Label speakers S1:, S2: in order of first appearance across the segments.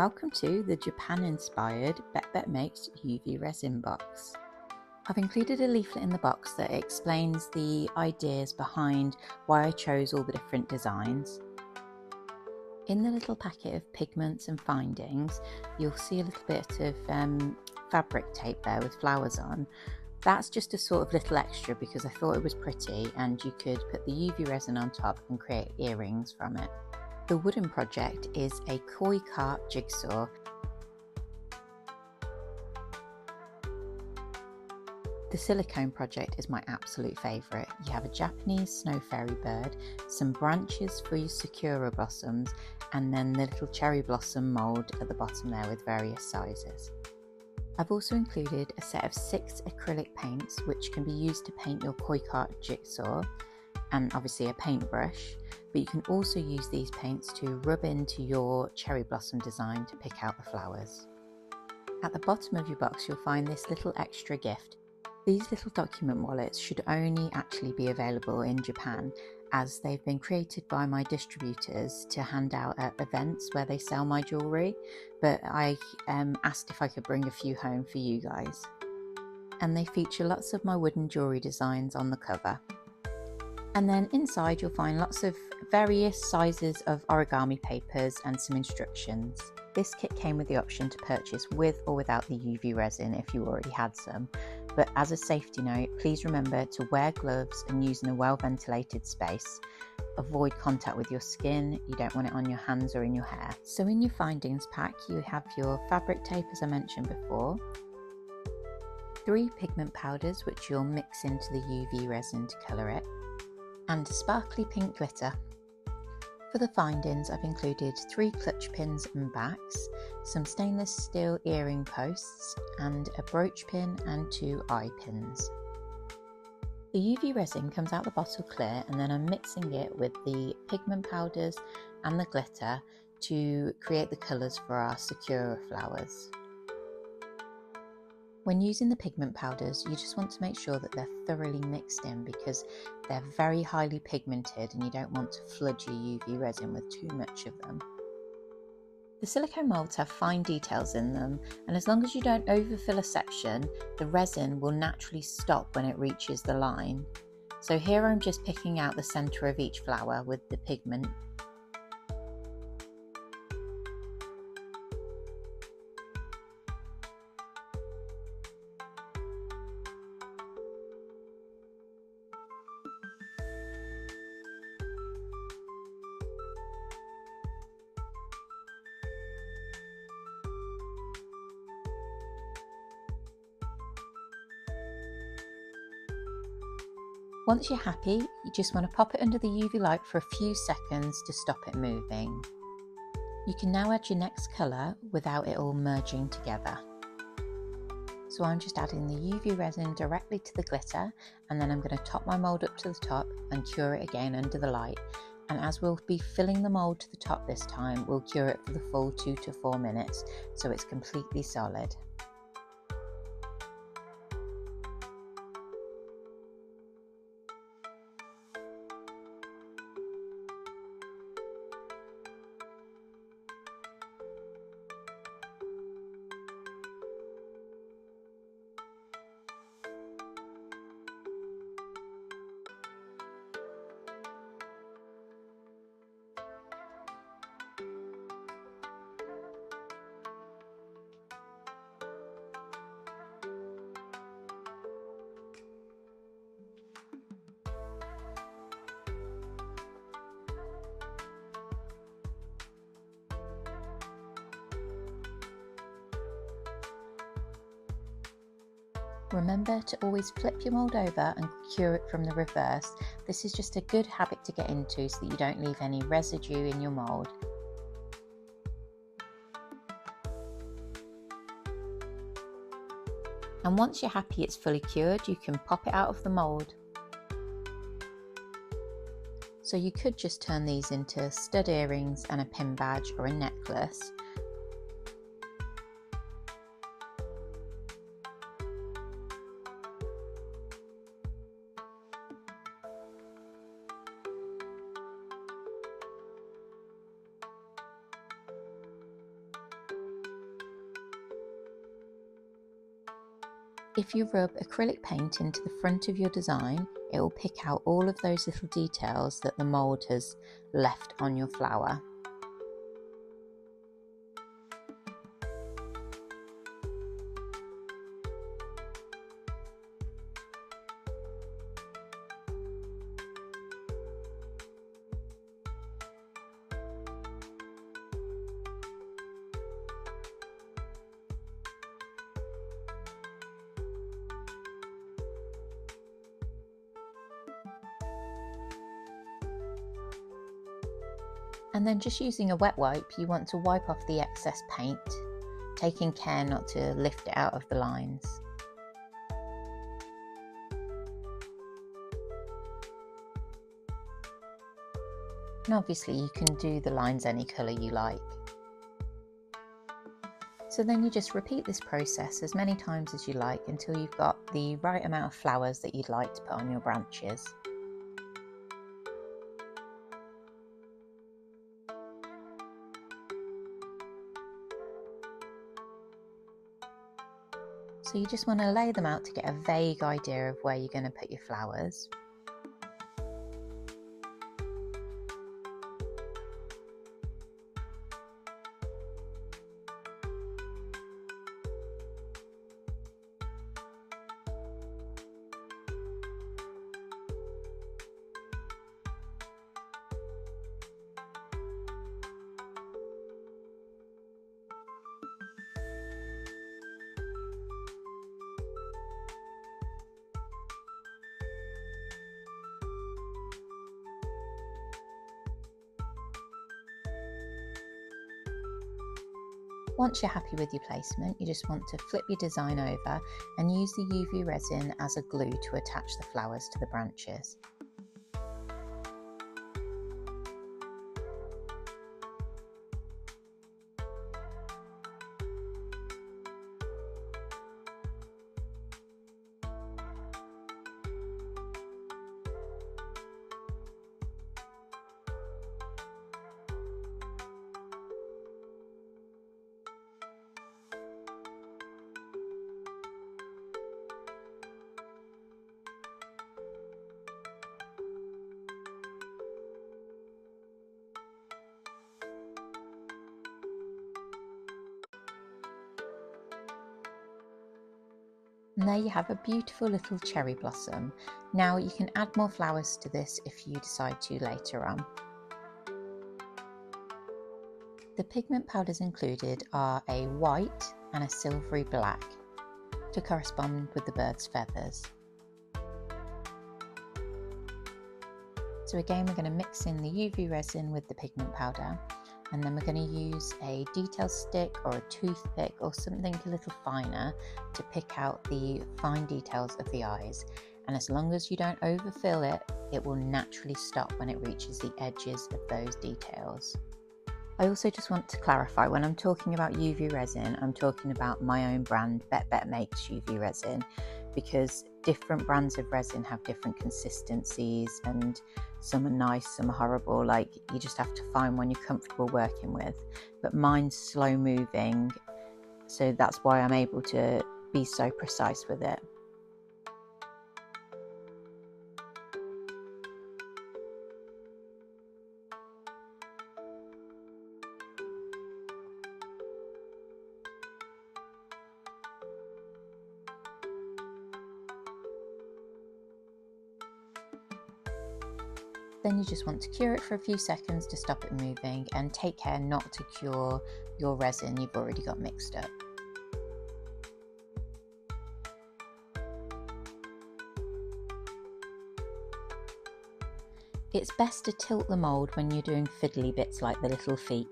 S1: welcome to the Japan-inspired Bekbek Makes UV Resin box. I've included a leaflet in the box that explains the ideas behind why I chose all the different designs. In the little packet of pigments and findings, you'll see a little bit of fabric tape there with flowers on. That's just a sort of little extra because I thought it was pretty and you could put the UV resin on top and create earrings from it. The wooden project is a koi carp jigsaw. The silicone project is my absolute favourite. You have a Japanese snow fairy bird, some branches for your sakura blossoms, and then the little cherry blossom mould at the bottom there with various sizes. I've also included a set of 6 acrylic paints which can be used to paint your koi carp jigsaw, and obviously a paintbrush, but you can also use these paints to rub into your cherry blossom design to pick out the flowers. At the bottom of your box you'll find this little extra gift. These little document wallets should only actually be available in Japan, as they've been created by my distributors to hand out at events where they sell my jewellery, but I asked if I could bring a few home for you guys. And they feature lots of my wooden jewellery designs on the cover. And then inside you'll find lots of various sizes of origami papers and some instructions. This kit came with the option to purchase with or without the UV resin if you already had some, but as a safety note, please remember to wear gloves and use in a well ventilated space. Avoid contact with your skin, you don't want it on your hands or in your hair. So in your findings pack you have your fabric tape as I mentioned before, 3 pigment powders which you'll mix into the UV resin to colour it, and sparkly pink glitter. For the findings I've included 3 clutch pins and backs, some stainless steel earring posts, and a brooch pin and 2 eye pins. The UV resin comes out the bottle clear, and then I'm mixing it with the pigment powders and the glitter to create the colours for our sakura flowers. When using the pigment powders, you just want to make sure that they're thoroughly mixed in because they're very highly pigmented and you don't want to flood your UV resin with too much of them. The silicone moulds have fine details in them, and as long as you don't overfill a section, the resin will naturally stop when it reaches the line. So here I'm just picking out the centre of each flower with the pigment. Once you're happy, you just want to pop it under the UV light for a few seconds to stop it moving. You can now add your next colour without it all merging together. So I'm just adding the UV resin directly to the glitter, and then I'm going to top my mould up to the top and cure it again under the light. And as we'll be filling the mould to the top this time, we'll cure it for the full 2 to 4 minutes so it's completely solid. Remember to always flip your mould over and cure it from the reverse. This is just a good habit to get into so that you don't leave any residue in your mould. And once you're happy it's fully cured, you can pop it out of the mould. So you could just turn these into stud earrings and a pin badge or a necklace. If you rub acrylic paint into the front of your design, it will pick out all of those little details that the mould has left on your flower. And then just using a wet wipe, you want to wipe off the excess paint, taking care not to lift it out of the lines. And obviously you can do the lines any colour you like. So then you just repeat this process as many times as you like until you've got the right amount of flowers that you'd like to put on your branches. So you just want to lay them out to get a vague idea of where you're going to put your flowers. Once you're happy with your placement, you just want to flip your design over and use the UV resin as a glue to attach the flowers to the branches. And there you have a beautiful little cherry blossom. Now you can add more flowers to this if you decide to later on. The pigment powders included are a white and a silvery black to correspond with the bird's feathers. So again, we're going to mix in the UV resin with the pigment powder, and then we're going to use a detail stick or a toothpick or something a little finer to pick out the fine details of the eyes. And as long as you don't overfill it, it will naturally stop when it reaches the edges of those details. I also just want to clarify, when I'm talking about UV resin, I'm talking about my own brand, Bekbek makes UV resin, because different brands of resin have different consistencies and some are nice, some are horrible. Like, you just have to find one you're comfortable working with. But mine's slow moving, so that's why I'm able to be so precise with it. Then you just want to cure it for a few seconds to stop it moving, and take care not to cure your resin you've already got mixed up. It's best to tilt the mould when you're doing fiddly bits like the little feet.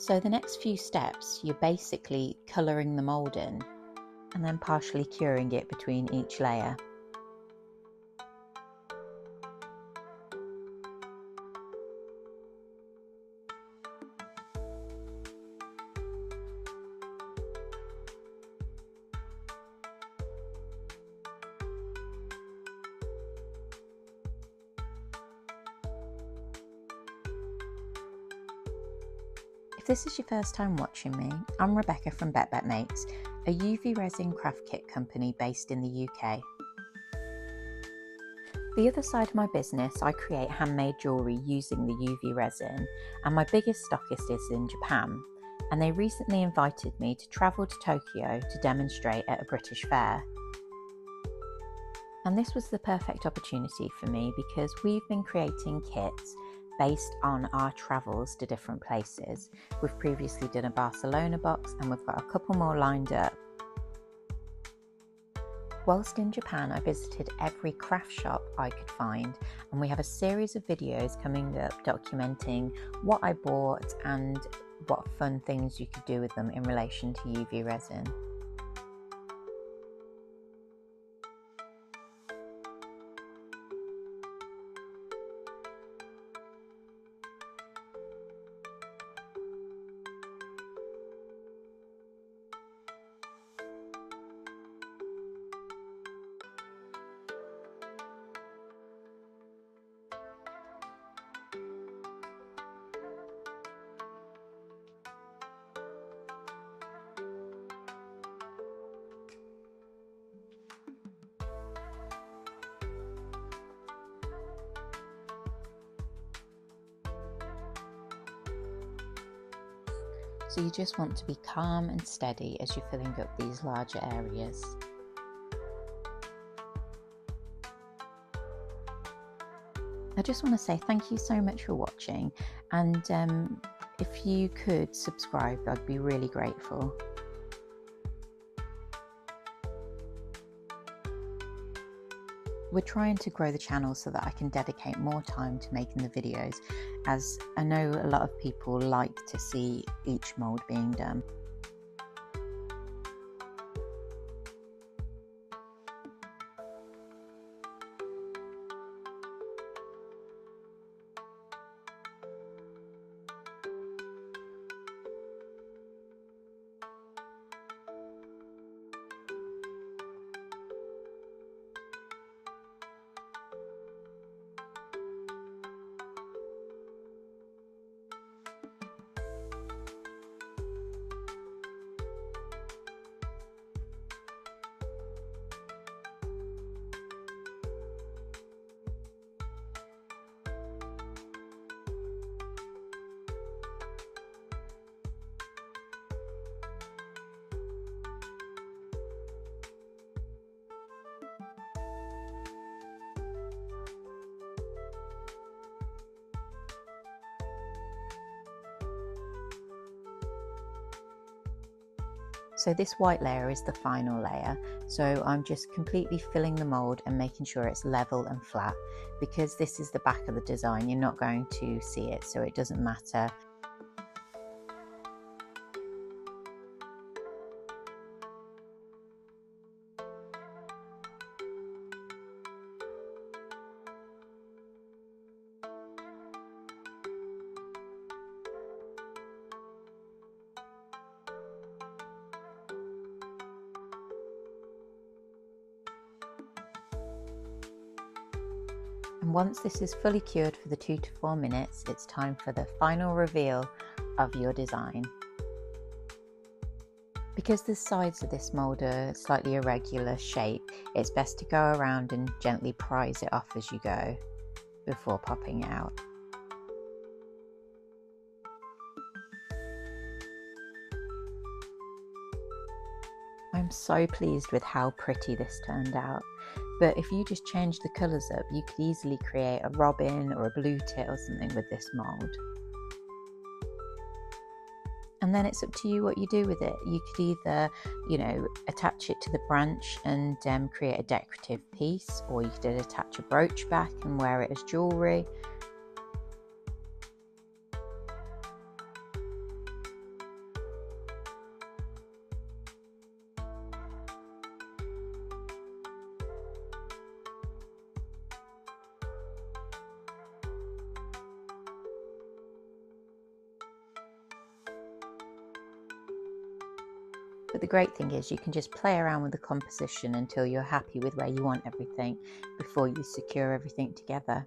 S1: So the next few steps, you're basically colouring the mould in and then partially curing it between each layer. If this is your first time watching me, I'm Rebecca from Bekbek Makes, a UV resin craft kit company based in the UK. The other side of my business, I create handmade jewellery using the UV resin, and my biggest stockist is in Japan, and they recently invited me to travel to Tokyo to demonstrate at a British fair. And this was the perfect opportunity for me because we've been creating kits based on our travels to different places. We've previously done a Barcelona box and we've got a couple more lined up. Whilst in Japan, I visited every craft shop I could find, and we have a series of videos coming up documenting what I bought and what fun things you could do with them in relation to UV resin. So you just want to be calm and steady as you're filling up these larger areas. I just want to say thank you so much for watching, and if you could subscribe, I'd be really grateful. We're trying to grow the channel so that I can dedicate more time to making the videos, as I know a lot of people like to see each mould being done. So this white layer is the final layer, so I'm just completely filling the mould and making sure it's level and flat. Because this is the back of the design, you're not going to see it, so it doesn't matter. And once this is fully cured for the 2 to 4 minutes, it's time for the final reveal of your design. Because the sides of this mould are slightly irregular shape, it's best to go around and gently prise it off as you go before popping it out. I'm so pleased with how pretty this turned out, but if you just change the colours up, you could easily create a robin or a blue tit or something with this mould. And then it's up to you what you do with it. You could either, attach it to the branch and create a decorative piece, or you could attach a brooch back and wear it as jewellery. the great thing is you can just play around with the composition until you're happy with where you want everything before you secure everything together.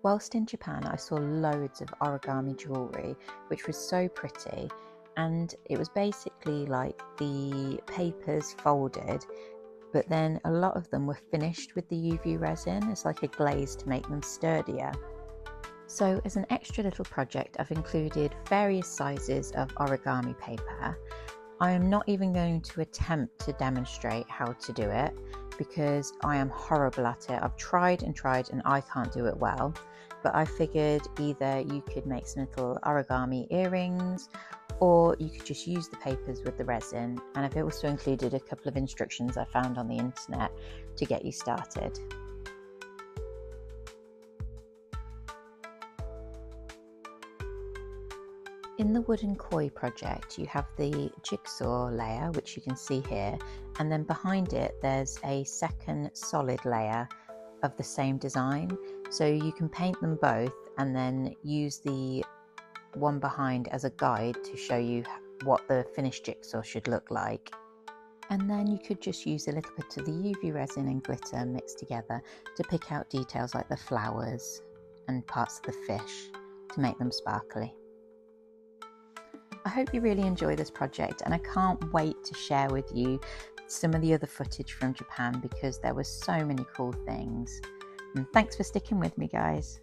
S1: Whilst in Japan, I saw loads of origami jewellery, which was so pretty, and it was basically like the papers folded, but then a lot of them were finished with the UV resin as like a glaze to make them sturdier. So as an extra little project, I've included various sizes of origami paper. I am not even going to attempt to demonstrate how to do it because I am horrible at it. I've tried and I can't do it well, but I figured either you could make some little origami earrings or you could just use the papers with the resin, and I've also included a couple of instructions I found on the internet to get you started. In the wooden koi project, you have the jigsaw layer, which you can see here, and then behind it there's a second solid layer of the same design. So you can paint them both and then use the one behind as a guide to show you what the finished jigsaw should look like. And then you could just use a little bit of the UV resin and glitter mixed together to pick out details like the flowers and parts of the fish to make them sparkly. I hope you really enjoy this project, and I can't wait to share with you some of the other footage from Japan because there were so many cool things. And thanks for sticking with me, guys.